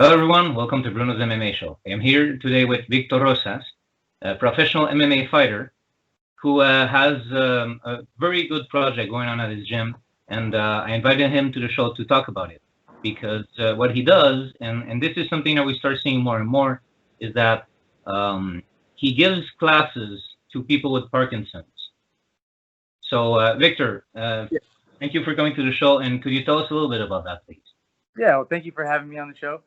Hello, everyone. Welcome to Bruno's MMA show. I'm here today with Victor Rosas, a professional MMA fighter who has a very good project going on at his gym. And I invited him to the show to talk about it because what he does, and this is something that we start seeing more and more, is that he gives classes to people with Parkinson's. So, Victor, thank you for coming to the show. And could you tell us a little bit about that, please? Yeah, well, thank you for having me on the show.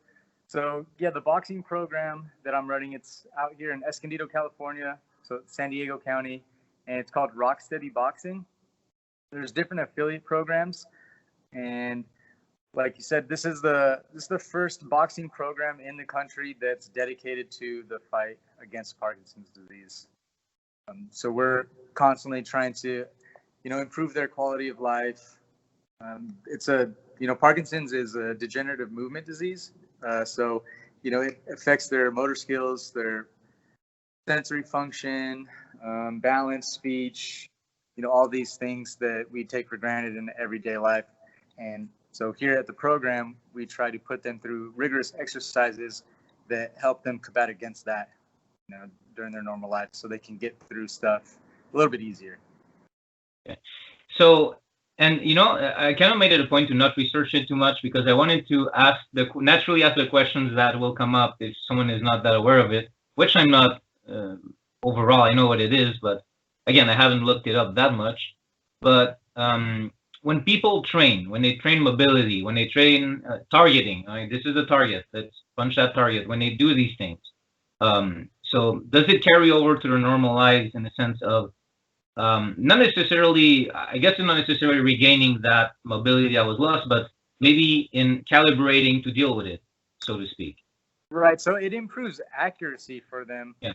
So, yeah, the boxing program that I'm running, it's out here in Escondido, California, so San Diego County, and it's called Rocksteady Boxing. There's different affiliate programs, and like you said, this is the first boxing program in the country that's dedicated to the fight against Parkinson's disease. So we're constantly trying to, improve their quality of life. Parkinson's is a degenerative movement disease. So it affects their motor skills, their sensory function, balance, speech, all these things that we take for granted in everyday life. And so here at the program, we try to put them through rigorous exercises that help them combat against that, during their normal life so they can get through stuff a little bit easier. Okay. So, and I kind of made it a point to not research it too much because I wanted to naturally ask the questions that will come up if someone is not that aware of it, which I'm not overall. I know what it is, but again, I haven't looked it up that much. But when people train, when they train mobility, when they train targeting, this is a target, let's punch that target, when they do these things. So does it carry over to their normal lives in the sense of not necessarily, I guess, not necessarily regaining that mobility that was lost, but maybe in calibrating to deal with it, so to speak. Right. So it improves accuracy for them. Yeah.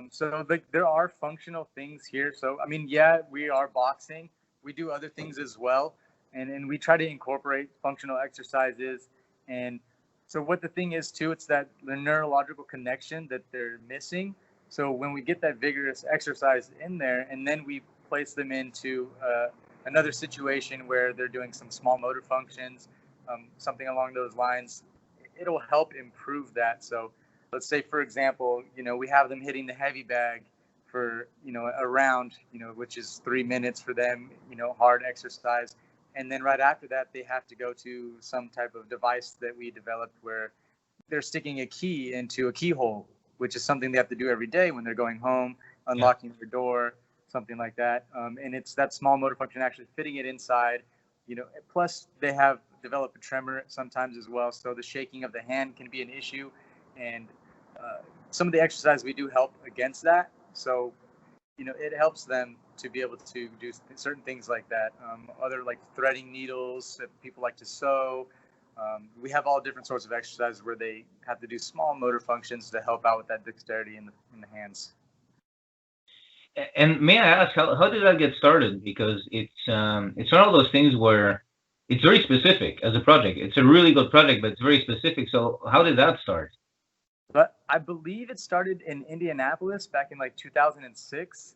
So there are functional things here. So, yeah, we are boxing. We do other things as well. And we try to incorporate functional exercises. And so what the thing is, too, it's that the neurological connection that they're missing. So when we get that vigorous exercise in there, and then we place them into another situation where they're doing some small motor functions, something along those lines, it'll help improve that. So let's say, for example, we have them hitting the heavy bag for, a round, which is 3 minutes for them, hard exercise. And then right after that, they have to go to some type of device that we developed where they're sticking a key into a keyhole, which is something they have to do every day when they're going home, unlocking their door, something like that. And it's that small motor function actually fitting it inside. Plus they have developed a tremor sometimes as well. So the shaking of the hand can be an issue. And some of the exercise we do help against that. So, it helps them to be able to do certain things like that. Other like threading needles that people like to sew. We have all different sorts of exercises where they have to do small motor functions to help out with that dexterity in the hands. And may I ask, how did that get started? Because it's one of those things where it's very specific as a project. It's a really good project, but it's very specific. So how did that start? But I believe it started in Indianapolis back in 2006.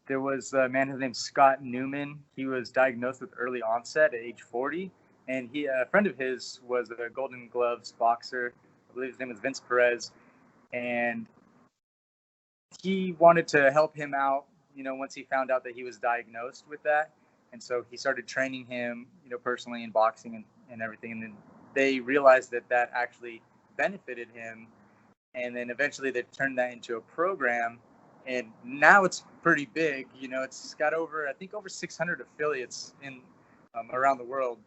There was a man, his name's Scott Newman. He was diagnosed with early onset at age 40. And a friend of his was a Golden Gloves boxer. I believe his name was Vince Perez. And he wanted to help him out, once he found out that he was diagnosed with that. And so he started training him, personally in boxing and everything. And then they realized that actually benefited him. And then eventually they turned that into a program. And now it's pretty big. It's got over 600 affiliates in around the world.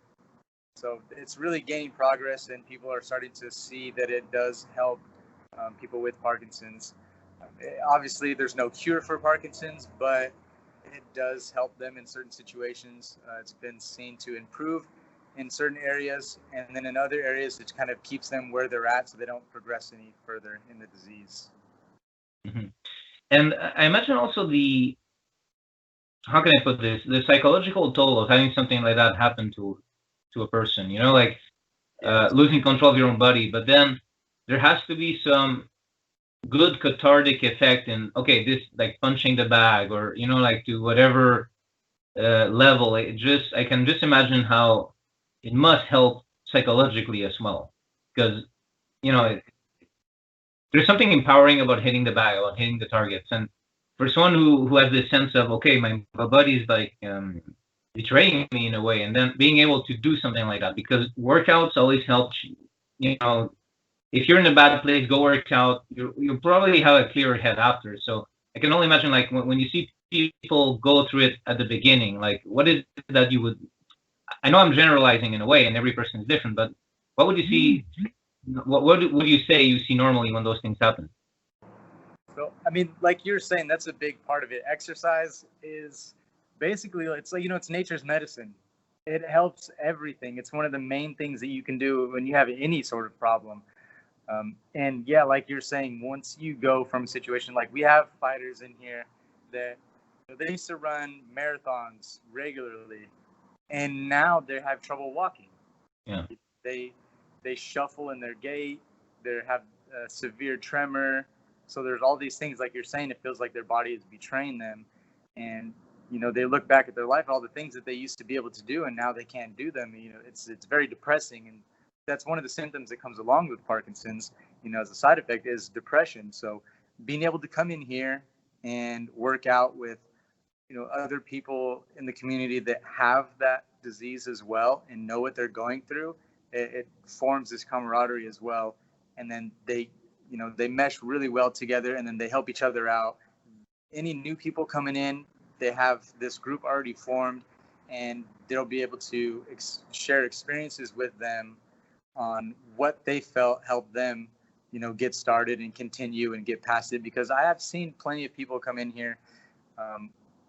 So it's really gaining progress, and people are starting to see that it does help people with Parkinson's. Obviously, there's no cure for Parkinson's, but it does help them in certain situations. It's been seen to improve in certain areas, and then in other areas, it kind of keeps them where they're at so they don't progress any further in the disease. Mm-hmm. And I imagine also how can I put this, the psychological toll of having something like that happen to a person, losing control of your own body. But then there has to be some good cathartic effect in, this like punching the bag or, to whatever level. I can just imagine how it must help psychologically as well. because there's something empowering about hitting the bag, about hitting the targets, and for someone who has this sense of, okay, my body's like betraying me in a way, and then being able to do something like that, because workouts always help. If you're in a bad place, go work out. You'll probably have a clearer head after. So I can only imagine, like, when you see people go through it at the beginning, like, what is it that you would? I know I'm generalizing in a way, and every person is different, but what would you see? What would you say you see normally when those things happen? So, I mean, like you're saying, that's a big part of it. Exercise is basically, it's like, it's nature's medicine. It helps everything. It's one of the main things that you can do when you have any sort of problem. And yeah, like you're saying, once you go from a situation, like we have fighters in here that they used to run marathons regularly, and now they have trouble walking. Yeah. They shuffle in their gait. They have a severe tremor. So there's all these things, like you're saying, it feels like their body is betraying them. And, they look back at their life, all the things that they used to be able to do, and now they can't do them. It's very depressing. And that's one of the symptoms that comes along with Parkinson's, as a side effect, is depression. So being able to come in here and work out with, other people in the community that have that disease as well and know what they're going through, it forms this camaraderie as well. And then they mesh really well together, and then they help each other out. Any new people coming in, they have this group already formed, and they'll be able to share experiences with them on what they felt helped them, get started and continue and get past it. Because I have seen plenty of people come in here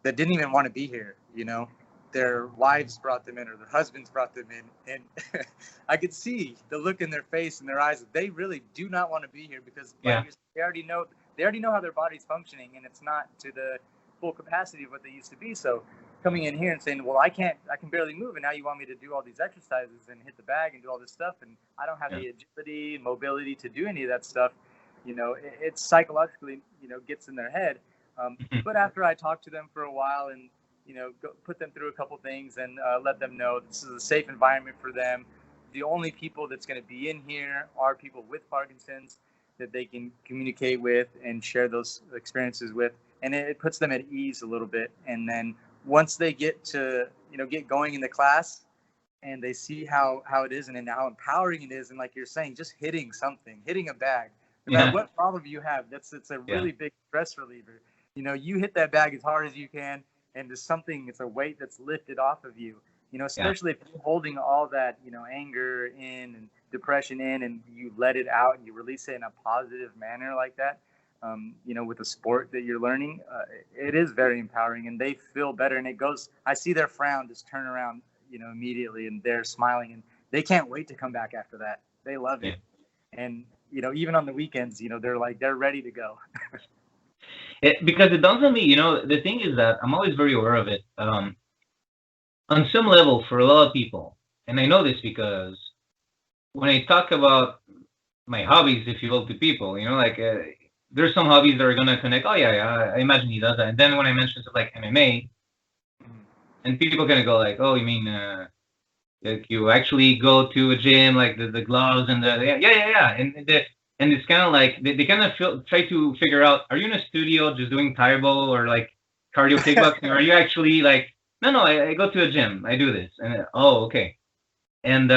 that didn't even want to be here. Their wives brought them in, or their husbands brought them in, and I could see the look in their face and their eyes that they really do not want to be here, because they already know how their body's functioning, and it's not to the full capacity of what they used to be. So coming in here and saying, well, I can barely move, and now you want me to do all these exercises and hit the bag and do all this stuff, and I don't have the agility and mobility to do any of that stuff. It's psychologically, gets in their head. But after I talk to them for a while and put them through a couple things and let them know this is a safe environment for them. The only people that's going to be in here are people with Parkinson's that they can communicate with and share those experiences with. And it puts them at ease a little bit. And then once they get to, get going in the class and they see how it is and how empowering it is. And like you're saying, just hitting a bag, no matter what problem you have, it's a really big stress reliever. You hit that bag as hard as you can, and it's a weight that's lifted off of you, especially if you're holding all that, anger in and depression in, and you let it out and you release it in a positive manner like that, with the sport that you're learning, it is very empowering, and they feel better. And I see their frown just turn around, immediately, and they're smiling, and they can't wait to come back after that. They love it. And, even on the weekends, they're ready to go. Because it dawns on me, the thing is that I'm always very aware of it. On some level, for a lot of people, and I know this because when I talk about my hobbies, if you will, to people, there's some hobbies that are going to connect. Oh, yeah, I imagine he does that. And then when I mention stuff like MMA, and people are going to go like, oh, you mean like you actually go to a gym, like the gloves and yeah. And it's kind of like they kind of try to figure out, are you in a studio just doing Taibo or like cardio kickboxing? Or are you actually like, no, I go to a gym, I do this. And okay. And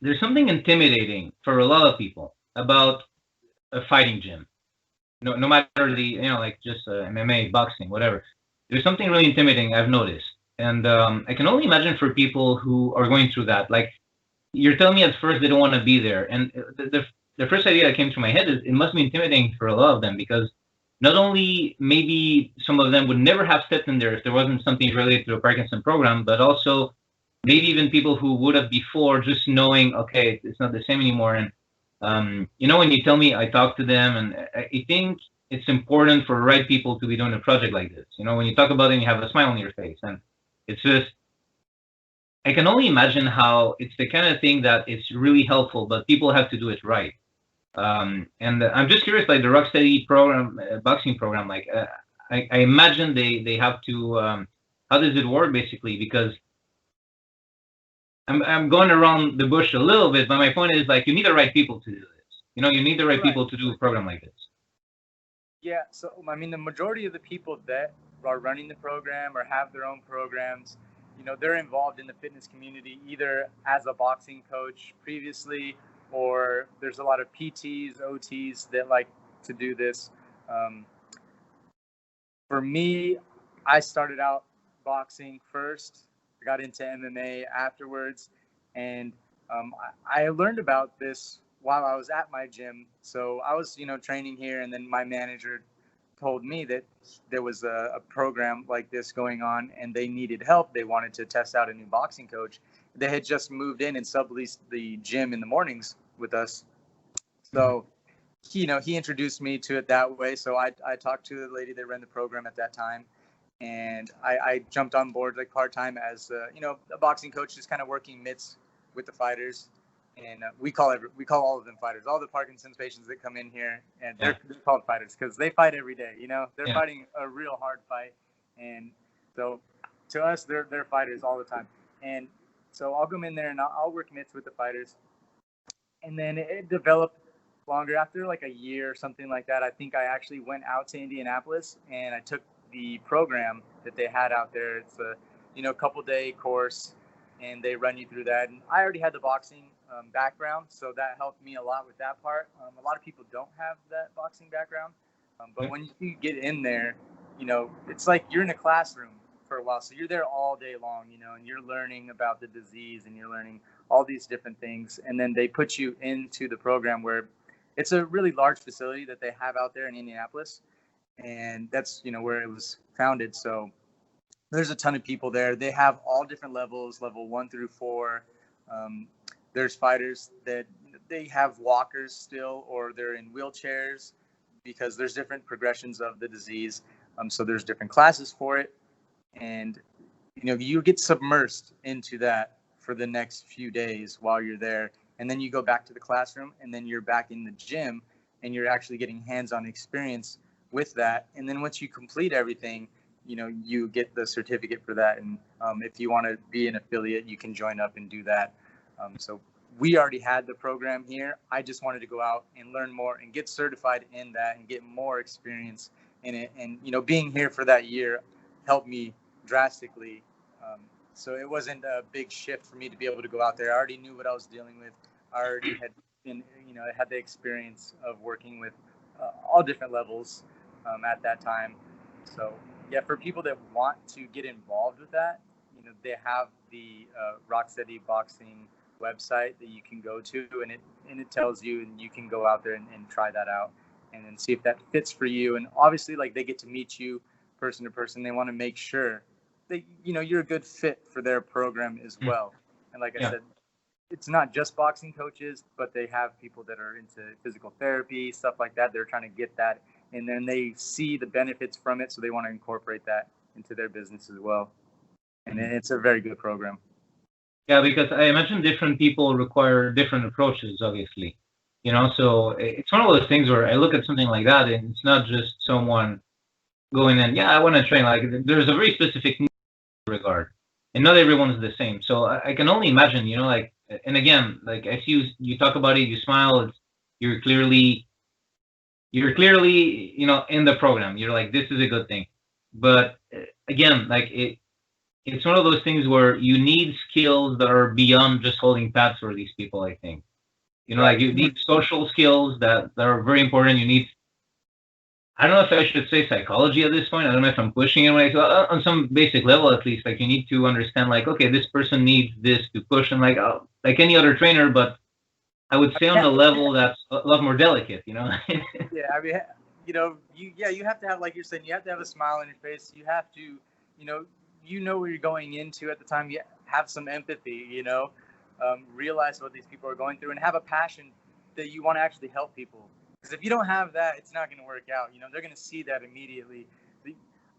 there's something intimidating for a lot of people about a fighting gym. No matter like just MMA, boxing, whatever. There's something really intimidating I've noticed. And I can only imagine for people who are going through that, like, you're telling me at first they don't want to be there. And the first idea that came to my head is it must be intimidating for a lot of them, because not only maybe some of them would never have stepped in there if there wasn't something related to the Parkinson program, but also maybe even people who would have before, just knowing, okay, it's not the same anymore. And, when you tell me, I talk to them, and I think it's important for the right people to be doing a project like this. When you talk about it, you have a smile on your face. And it's just, I can only imagine how it's the kind of thing that it's really helpful, but people have to do it right. And I'm just curious, like the Rocksteady program, boxing program, like I imagine they have to, how does it work basically? Because I'm going around the bush a little bit, but my point is like you need the right people to do this. You need the right Right. people to do a program like this. Yeah, so I mean, the majority of the people that are running the program or have their own programs, they're involved in the fitness community either as a boxing coach previously, or there's a lot of PTs, OTs that like to do this. Um, for me, I started out boxing first, got into MMA afterwards, and I learned about this while I was at my gym. So I was, training here, and then my manager told me that there was a program like this going on, and they needed help. They wanted to test out a new boxing coach. They had just moved in and subleased the gym in the mornings with us. So he introduced me to it that way. So I talked to the lady that ran the program at that time, and I jumped on board like part-time as a boxing coach, just kind of working mitts with the fighters. And we call all of them fighters. All the Parkinson's patients that come in here, and they're called fighters because they fight every day. They're fighting a real hard fight, and so to us, they're fighters all the time. And so I'll come in there and I'll work mitts with the fighters, and then it developed longer. After like a year or something like that, I think I actually went out to Indianapolis and I took the program that they had out there. It's a couple day course, and they run you through that. And I already had the boxing background, so that helped me a lot with that part. A lot of people don't have that boxing background, but when you get in there, it's like you're in a classroom for a while. So you're there all day long, and you're learning about the disease and you're learning all these different things. And then they put you into the program where it's a really large facility that they have out there in Indianapolis. And that's, where it was founded. So there's a ton of people there. They have all different levels, level 1 through 4. There's fighters that they have walkers still, or they're in wheelchairs because there's different progressions of the disease. So there's different classes for it. And, you get submersed into that for the next few days while you're there. And then you go back to the classroom, and then you're back in the gym, and you're actually getting hands-on experience with that. And then once you complete everything, you get the certificate for that. And if you want to be an affiliate, you can join up and do that. So we already had the program here. I just wanted to go out and learn more and get certified in that and get more experience in it. And, being here for that year helped me drastically. So it wasn't a big shift for me to be able to go out there. I already knew what I was dealing with. I already had been, I had the experience of working with all different levels at that time. So yeah, for people that want to get involved with that, they have the Rocksteady Boxing website that you can go to, and it tells you, and you can go out there and try that out and then see if that fits for you. And obviously, like, they get to meet you person to person. They want to make sure that you're a good fit for their program as well. And like I said, it's not just boxing coaches, but they have people that are into physical therapy, stuff like that. They're trying to get that, and then they see the benefits from it, so they want to incorporate that into their business as well. And it's a very good program. Yeah, because I imagine different people require different approaches, obviously. So it's one of those things where I look at something like that, and it's not just someone going in, I want to train. Like, there's a very specific need in that regard, and not everyone's the same. So I can only imagine, like, and again, like, as you talk about it, you smile. You're clearly, in the program. You're like, this is a good thing. But again, like, it's one of those things where you need skills that are beyond just holding pads for these people, I think. Like, you need social skills that are very important. You need, I don't know if I should say psychology at this point. I don't know if I'm pushing it on some basic level, at least. Like, you need to understand, like, okay, this person needs this to push, and like any other trainer, but I would say on a level that's a lot more delicate, Yeah, I mean, you have to have, like you're saying, you have to have a smile on your face. You have to, what you're going into at the time. You have some empathy, realize what these people are going through, and have a passion that you want to actually help people. Because if you don't have that, it's not going to work out. They're going to see that immediately.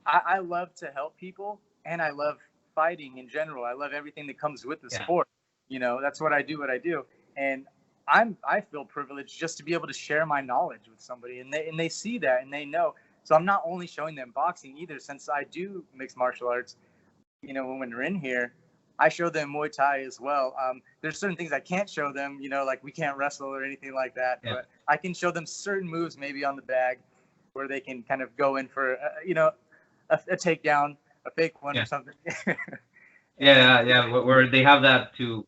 I love to help people, and I love fighting in general. I love everything that comes with the sport. That's what I do. And I feel privileged just to be able to share my knowledge with somebody, and they see that, and they know. So I'm not only showing them boxing either, since I do mixed martial arts. When they're in here, I show them Muay Thai as well. There's certain things I can't show them, like we can't wrestle or anything like that. Yeah. But I can show them certain moves maybe on the bag where they can kind of go in for, a takedown, a fake one or something. Where they have that to,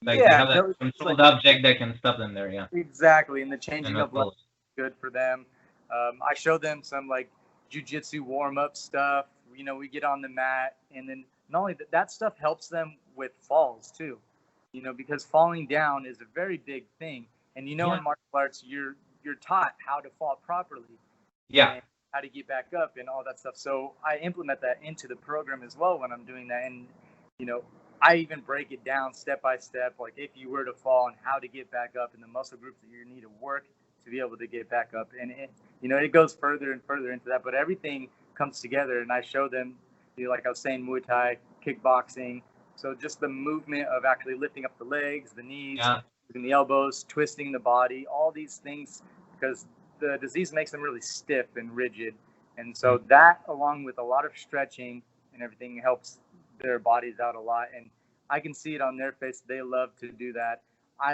like, they have that controlled object that can stop them there. Yeah. Exactly. And the changing of life is good for them. I show them some like jiu-jitsu warm-up stuff. We get on the mat, and then not only that stuff helps them with falls too, because falling down is a very big thing. And in martial arts, you're taught how to fall properly. Yeah. And how to get back up and all that stuff. So I implement that into the program as well when I'm doing that. And, I even break it down step by step, like if you were to fall and how to get back up and the muscle groups that you need to work to be able to get back up. And it goes further and further into that, but everything comes together. And I show them, like I was saying, Muay Thai, kickboxing. So just the movement of actually lifting up the legs, the knees, using the elbows, twisting the body, all these things, because the disease makes them really stiff and rigid. And so that, along with a lot of stretching and everything, helps their bodies out a lot. And I can see it on their face. They love to do that.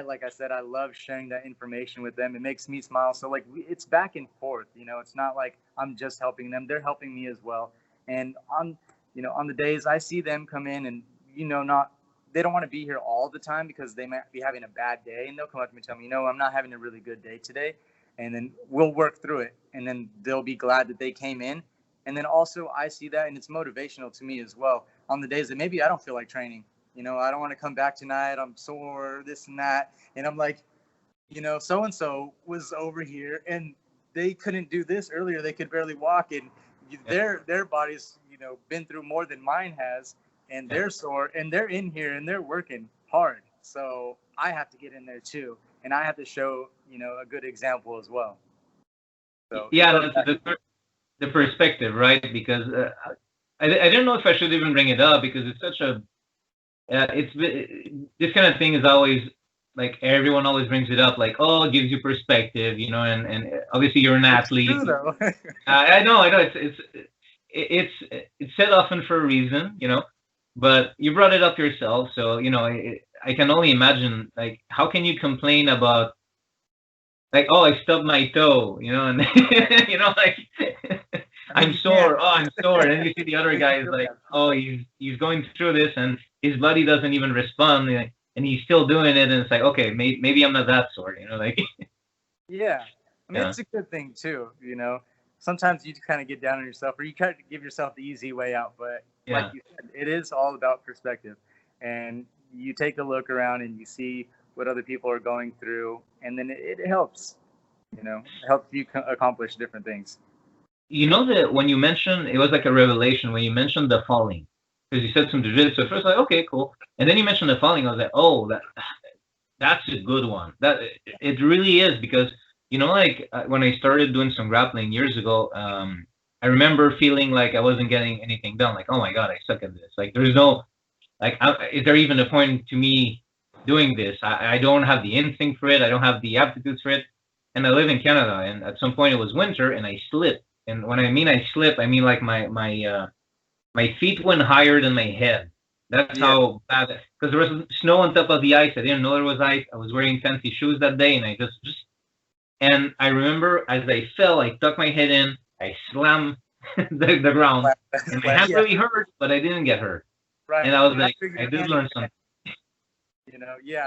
Like I said, I love sharing that information with them. It makes me smile. So like it's back and forth, it's not like I'm just helping them. They're helping me as well. And on the days I see them come in and, they don't want to be here all the time because they might be having a bad day, and they'll come up to me and tell me, I'm not having a really good day today. And then we'll work through it. And then they'll be glad that they came in. And then also I see that, and it's motivational to me as well on the days that maybe I don't feel like training. I don't want to come back tonight. I'm sore, this and that. And I'm like, so-and-so was over here and they couldn't do this earlier. They could barely walk, and their body's, been through more than mine has, and they're sore and they're in here and they're working hard. So I have to get in there too. And I have to show, a good example as well. So the perspective, right? Because I don't know if I should even bring it up, because it's such a this kind of thing is always like, everyone always brings it up, like, oh, it gives you perspective, and obviously you're an athlete. It's true, though. I know. It's said often for a reason, but you brought it up yourself, so I can only imagine, like, how can you complain about, like, oh, I stubbed my toe, and like, I'm sore. Oh, I'm sore. And then you see the other guy is like, oh, he's going through this and his body doesn't even respond, and he's still doing it. And it's like, okay, maybe I'm not that sore, like. Yeah. I mean, it's a good thing too, Sometimes you kind of get down on yourself, or you kind of give yourself the easy way out. But like you said, it is all about perspective. And you take a look around and you see what other people are going through, and then it helps, it helps you accomplish different things. That when you mentioned, it was like a revelation when you mentioned the falling, because you said some jiu-jitsu. So first, like, okay, cool. And then you mentioned the falling. I was like, oh, that's a good one. That it really is, because, like when I started doing some grappling years ago, I remember feeling like I wasn't getting anything done. Like, oh my God, I suck at this. Like, there's no, like, is there even a point to me doing this? I don't have the instinct for it. I don't have the aptitudes for it. And I live in Canada, and at some point it was winter, and I slipped. And when I mean I slipped, I mean like my feet went higher than my head. That's how bad. Because there was snow on top of the ice. I didn't know there was ice. I was wearing fancy shoes that day, and I just. And I remember as I fell, I tucked my head in. I slammed the ground, and my hand really hurt, but I didn't get hurt. Right. And I was like, I did learn something.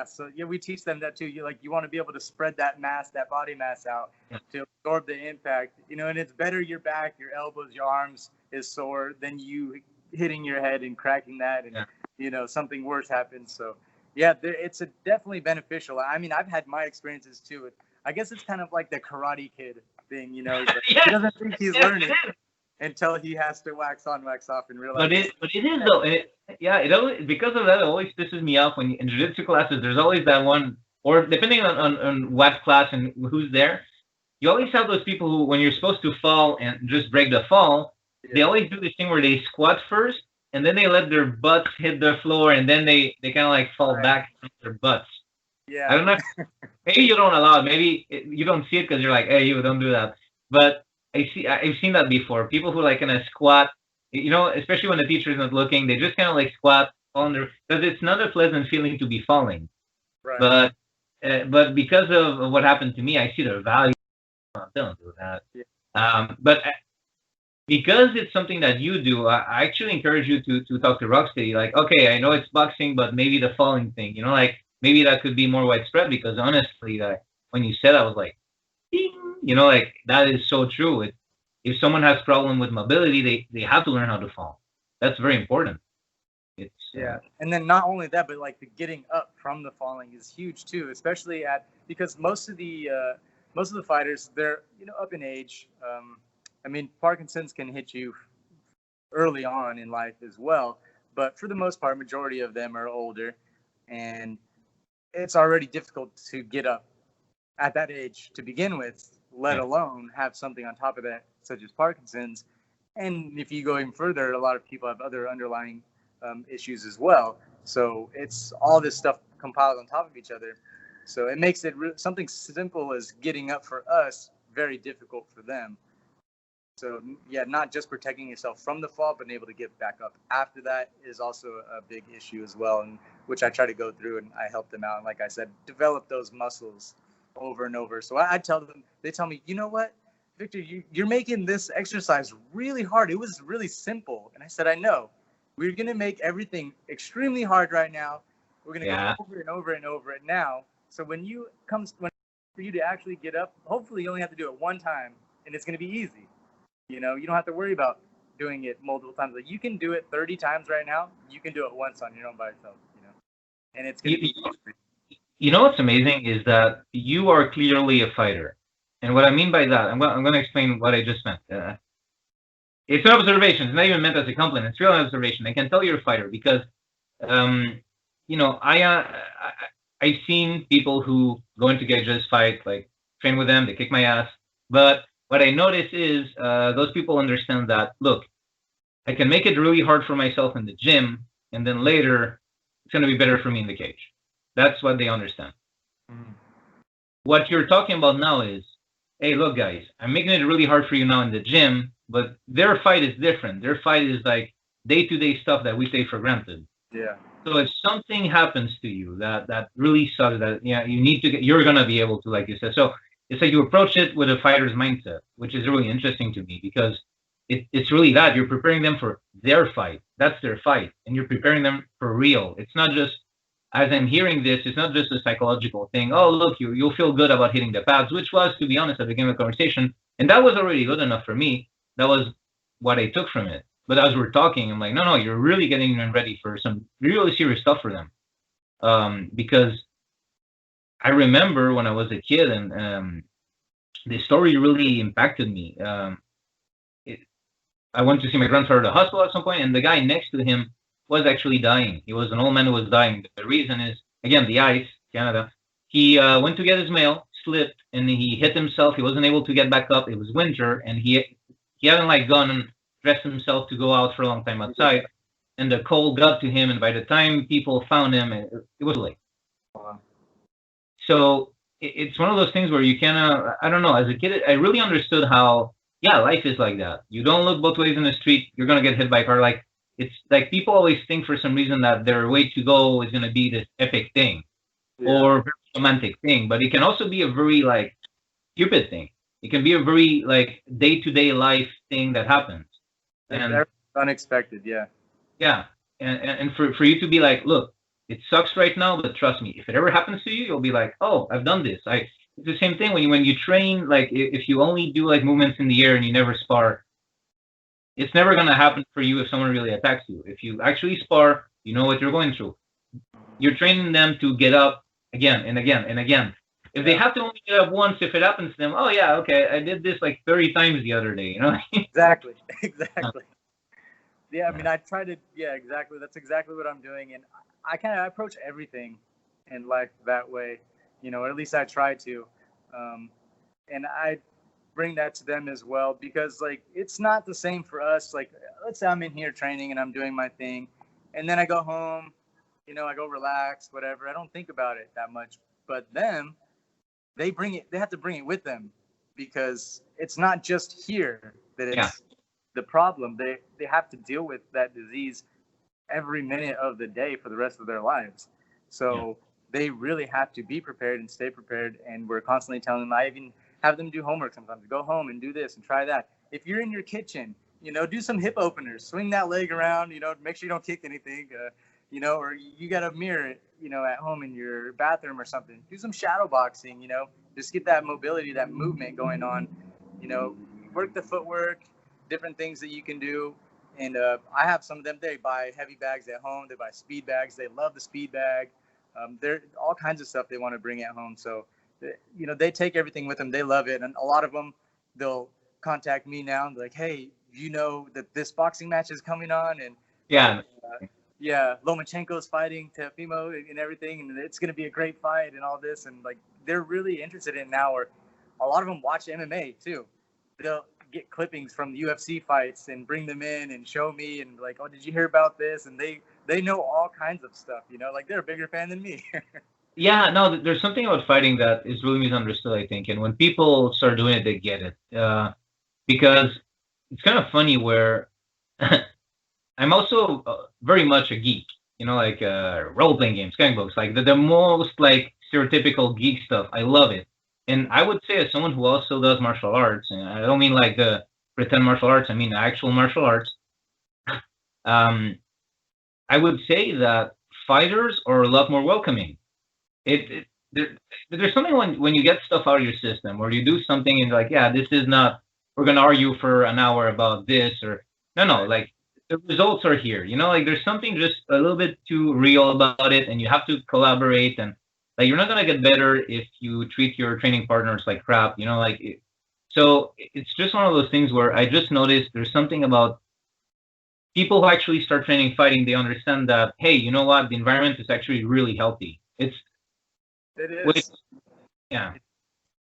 So we teach them that too. You want to be able to spread that body mass out to absorb the impact, and it's better your back, your elbows, your arms is sore than you hitting your head and cracking that, and something worse happens. So it's definitely beneficial. I mean, I've had my experiences too. I guess it's kind of like the Karate Kid thing, he doesn't think he's learning until he has to wax on, wax off, and realize. But it is though. It always, because of that, it always pisses me off when in jiu-jitsu classes there's always that one, or depending on what class and who's there, you always have those people who, when you're supposed to fall and just break the fall, they always do this thing where they squat first and then they let their butts hit the floor, and then they kind of like fall back on their butts. Yeah. I don't know. Maybe you don't allow it. Maybe you don't see it because you're like, hey, you don't do that. But I've seen that before. People who like kind of squat, especially when the teacher is not looking, they just kind of like squat fall under, because it's not a pleasant feeling to be falling. Right. But because of what happened to me, I see the value. Don't do that. Yeah. But because it's something that you do, I actually encourage you to talk to Rocksteady. Like, okay, I know it's boxing, but maybe the falling thing, like maybe that could be more widespread. Because honestly, like when you said, I was like, ding, like that is so true. If someone has problem with mobility, they have to learn how to fall. That's very important. It's Yeah, and then not only that, but like the getting up from the falling is huge too, especially because most of the fighters, they're up in age. I mean, Parkinson's can hit you early on in life as well, but for the most part, majority of them are older, and it's already difficult to get up at that age to begin with, let alone have something on top of that, such as Parkinson's. And if you go even further, a lot of people have other underlying issues as well. So it's all this stuff compiled on top of each other. So it makes it something simple as getting up for us very difficult for them. So yeah, not just protecting yourself from the fall, but being able to get back up after that is also a big issue as well, and which I try to go through and I help them out. And like I said, develop those muscles over and over. So I tell them, they tell me, you know what, Victor, you're making this exercise really hard. It was really simple. And I said, I know. We're going to make everything extremely hard right now. We're going to go over and over and over it now. So when for you to actually get up, hopefully you only have to do it one time and it's going to be easy. You don't have to worry about doing it multiple times. Like you can do it 30 times right now. You can do it once on your own by yourself, and it's going to be easy. You know what's amazing is that you are clearly a fighter. And what I mean by that, I'm going to explain what I just meant. It's an observation. It's not even meant as a compliment. It's real observation. I can tell you're a fighter because, I've seen people who go into cages, fight, like train with them, they kick my ass. But what I notice is those people understand that, look, I can make it really hard for myself in the gym, and then later it's going to be better for me in the cage. That's what they understand. Mm-hmm. What you're talking about now is, hey, look, guys, I'm making it really hard for you now in the gym, but their fight is different. Their fight is like day-to-day stuff that we take for granted. Yeah. So if something happens to you that really sucks, that you need to you're gonna be able to, like you said. So it's like you approach it with a fighter's mindset, which is really interesting to me because it's really that you're preparing them for their fight. That's their fight, and you're preparing them for real. It's not just, as I'm hearing this, it's not just a psychological thing. Oh, look, you'll feel good about hitting the pads, which was, to be honest, at the beginning of the conversation, and that was already good enough for me. That was what I took from it. But as we're talking, I'm like, no, you're really getting them ready for some really serious stuff for them. Because I remember when I was a kid, and the story really impacted me. I went to see my grandfather at the hospital at some point, and the guy next to him was actually dying. He was an old man who was dying. The reason is, again, the ice, Canada. He went to get his mail, slipped, and he hit himself. He wasn't able to get back up. It was winter, and he hadn't gone and dressed himself to go out for a long time outside. And the cold got to him, and by the time people found him, it was late. Wow. So it's one of those things where you I don't know, as a kid, I really understood how, life is like that. You don't look both ways in the street, you're going to get hit by a car. Like, it's like people always think for some reason that their way to go is going to be this epic thing or very romantic thing, but it can also be a very stupid thing. It can be a very day-to-day life thing that happens. And unexpected, yeah. Yeah, and for you to be like, look, it sucks right now, but trust me, if it ever happens to you, you'll be like, oh, I've done this. It's the same thing when you train. Like if you only do movements in the air and you never spar, it's never gonna happen for you if someone really attacks you. If you actually spar, you know what you're going through. You're training them to get up again and again and again. If they have to only get up once, if it happens to them, oh yeah, okay, I did this 30 times the other day, Exactly. Yeah, I mean, I try to, exactly. That's exactly what I'm doing. And I kind of approach everything in life that way, or at least I try to. And I bring that to them as well, because it's not the same for us. Let's say I'm in here training and I'm doing my thing, and then I go home, I go relax, whatever. I don't think about it that much. But them, they have to bring it with them, because it's not just here that it's the problem. They have to deal with that disease every minute of the day for the rest of their lives. So they really have to be prepared and stay prepared. And we're constantly telling them, I even have them do homework sometimes. Go home and do this and try that. If you're in your kitchen, do some hip openers, swing that leg around, make sure you don't kick anything, or you got a mirror, at home in your bathroom or something. Do some shadow boxing, just get that mobility, that movement going on, work the footwork, different things that you can do. And I have some of them. They buy heavy bags at home. They buy speed bags. They love the speed bag. They're all kinds of stuff they want to bring at home. So, they take everything with them. They love it. And a lot of them, they'll contact me now and be like, hey, that this boxing match is coming on. And Lomachenko's fighting Teofimo and everything. And it's going to be a great fight and all this. And like, they're really interested in it now. Or a lot of them watch MMA too. They'll get clippings from the UFC fights and bring them in and show me and like, oh, did you hear about this? And they know all kinds of stuff, like they're a bigger fan than me. Yeah, no, there's something about fighting that is really misunderstood, I think. And when people start doing it, they get it. Because it's kind of funny where I'm also very much a geek, like role-playing games, comic books, like the most like stereotypical geek stuff. I love it. And I would say, as someone who also does martial arts, and I don't mean like the pretend martial arts, I mean actual martial arts, I would say that fighters are a lot more welcoming. There's something when you get stuff out of your system, or you do something and like, yeah, this is not, we're going to argue for an hour about this, or no, like the results are here, like there's something just a little bit too real about it, and you have to collaborate. And like, you're not going to get better if you treat your training partners like crap, so it's just one of those things where I just noticed there's something about people who actually start training fighting. They understand that, hey, you know what? The environment is actually really healthy. It is.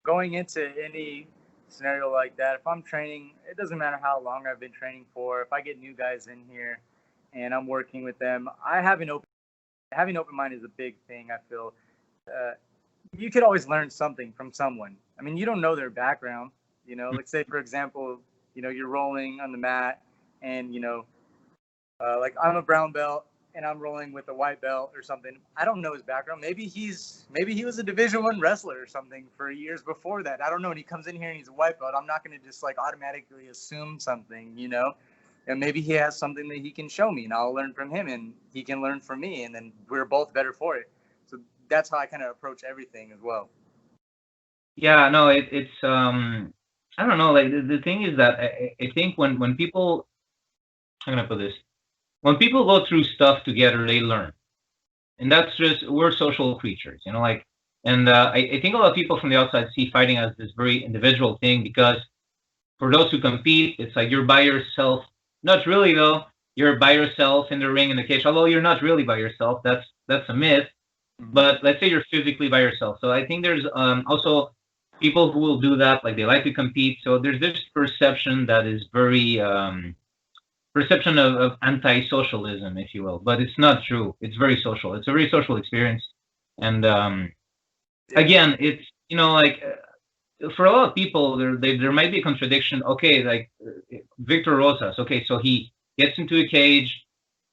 Going into any scenario like that, if I'm training, it doesn't matter how long I've been training for. If I get new guys in here and I'm working with them, having open mind is a big thing, I feel. You could always learn something from someone. I mean, you don't know their background, like say, for example, you're rolling on the mat and, like I'm a brown belt and I'm rolling with a white belt or something. I don't know his background. Maybe he was a Division I wrestler or something for years before that. I don't know. And he comes in here and he's a white belt. I'm not going to just like automatically assume something, and maybe he has something that he can show me and I'll learn from him and he can learn from me. And then we're both better for it. So that's how I kind of approach everything as well. Yeah, no, it's I don't know. Like the thing is that I think when people, I'm gonna put this, when people go through stuff together, they learn, and that's just, we're social creatures, like. And I think a lot of people from the outside see fighting as this very individual thing, because for those who compete, it's like you're by yourself. Not really though. You're by yourself in the ring, in the cage. Although you're not really by yourself. That's a myth. But let's say you're physically by yourself. So I think there's also people who will do that, like they like to compete. So there's this perception that is very perception of anti-socialism, if you will. But it's not true. It's very social. It's a very social experience. And again, it's, like for a lot of people, there might be a contradiction. Okay, like Victor Rosas. Okay, so he gets into a cage,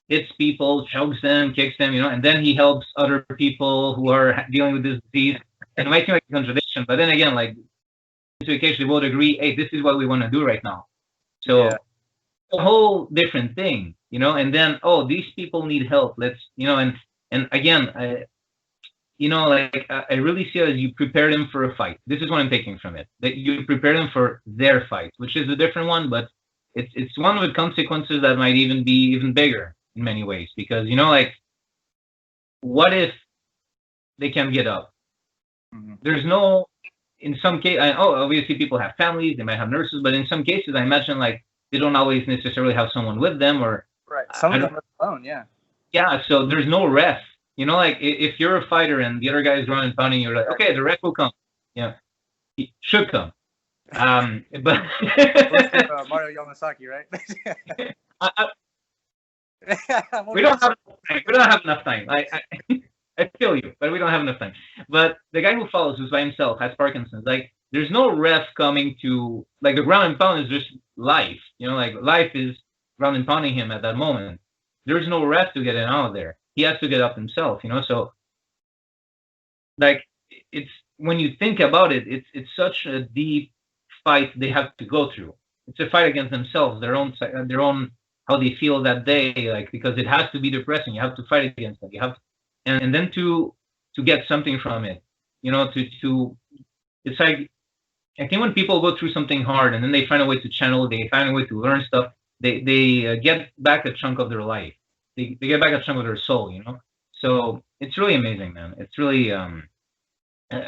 hits people, chokes them, kicks them, and then he helps other people who are dealing with this disease. And it might seem like a contradiction, but then again, like into a case, they both agree, hey, this is what we want to do right now. So a whole different thing, and then, oh, these people need help. Let's, and again, like I really see it as you prepare them for a fight. This is what I'm taking from it, that you prepare them for their fight, which is a different one, but it's one with consequences that might even be even bigger in many ways, because like, what if they can't get up? There's no, in some case, obviously people have families, they might have nurses, but in some cases I imagine like they don't always necessarily have someone with them, or some of them are alone. So there's no ref, like if you're a fighter and the other guy is running pounding, you're like, okay, the ref will come. He should come. But Mario Yamasaki, right? We don't have enough time. I feel you, but we don't have enough time. But the guy who follows, who's by himself, has Parkinson's. Like, there's no ref coming to, like, the ground and pound is just life. Like, life is ground and pounding him at that moment. there's no ref to get him out of there. He has to get up himself, you know. So like it's when you think about it, it's such a deep fight they have to go through. It's a fight against themselves, their own how they feel that day, like because it has to be depressing. You have to fight against that. You have, and then to get something from it, you know, to it's like I think when people go through something hard and then they find a way to channel, they find a way to learn stuff, they get back a chunk of their life. They get back a chunk of their soul, you know. So it's really amazing, man. It's really a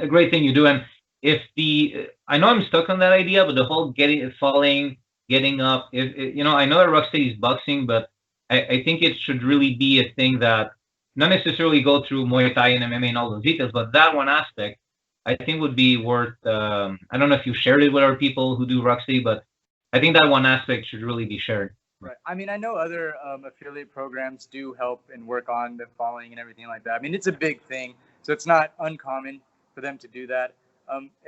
great thing you do. And if the I know I'm stuck on that idea, but the whole falling, getting up, if you know, I know that Rocksteady is boxing, but I think it should really be a thing that not necessarily go through Muay Thai and MMA and all those details, but that one aspect I think would be worth. I don't know if you shared it with our people who do Rocksteady, but I think that one aspect should really be shared. Right. I mean, I know other affiliate programs do help and work on the falling and everything like that. I mean, it's a big thing, so it's not uncommon for them to do that.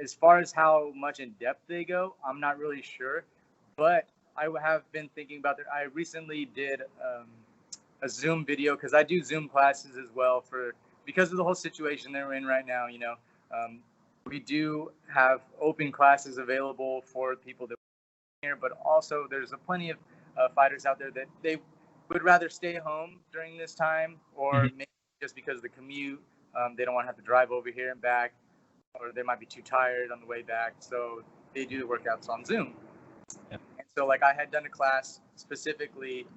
As far as how much in depth they go, I'm not really sure, but I have been thinking about that. I recently did a Zoom video because I do Zoom classes as well because of the whole situation that we're in right now. You know, we do have open classes available for people that are here, but also there's plenty of fighters out there that they would rather stay home during this time, or maybe just because of the commute, they don't want to have to drive over here and back, or they might be too tired on the way back, so they do the workouts on Zoom. And so like I had done a class specifically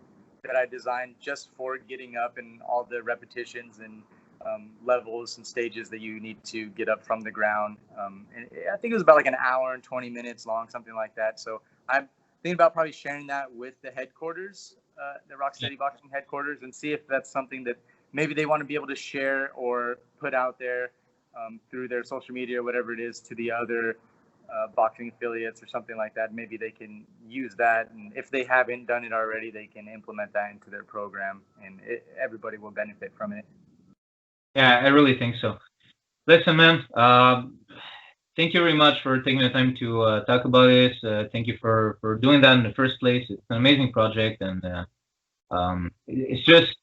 that I designed just for getting up and all the repetitions and levels and stages that you need to get up from the ground. And I think it was about like an hour and 20 minutes long, something like that. So I'm thinking about probably sharing that with the headquarters, the Rocksteady Boxing headquarters, and see if that's something that maybe they want to be able to share or put out there through their social media or whatever it is to the other boxing affiliates or something like that. Maybe they can use that, and if they haven't done it already, they can implement that into their program, and everybody will benefit from it. Yeah, I really think so. Listen, man, thank you very much for taking the time to talk about this. Thank you for doing that in the first place. It's an amazing project, and it's just,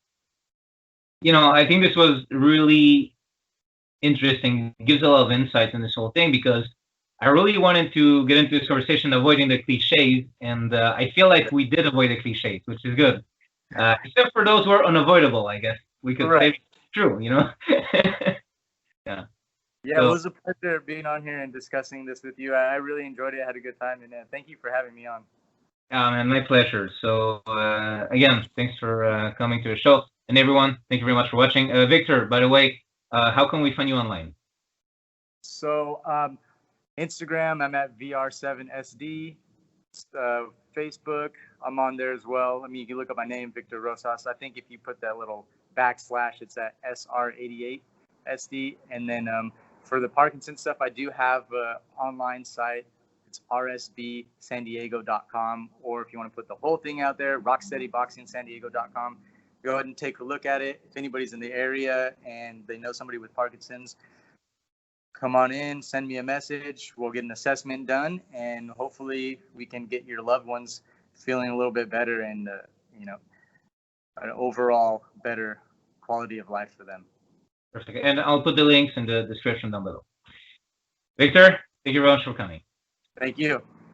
you know, I think this was really interesting. It gives a lot of insight in this whole thing because I really wanted to get into this conversation avoiding the cliches, and I feel like we did avoid the cliches, which is good. Except for those who are unavoidable, I guess we could say true, you know? Yeah. Yeah, so, it was a pleasure being on here and discussing this with you. I really enjoyed it. I had a good time, and thank you for having me on. Man, my pleasure. So, again, thanks for coming to the show. And everyone, thank you very much for watching. Victor, by the way, how can we find you online? So, Instagram, I'm at VR7SD. Facebook, I'm on there as well. I mean, you can look up my name, Victor Rosas. I think if you put that little backslash, it's at SR88SD. And then for the Parkinson stuff, I do have an online site. It's rsbsandiego.com. Or if you want to put the whole thing out there, rocksteadyboxingsandiego.com. Go ahead and take a look at it. If anybody's in the area and they know somebody with Parkinson's, come on in, send me a message. We'll get an assessment done, and hopefully we can get your loved ones feeling a little bit better and, you know, an overall better quality of life for them. Perfect. And I'll put the links in the description down below. Victor, thank you very much for coming. Thank you.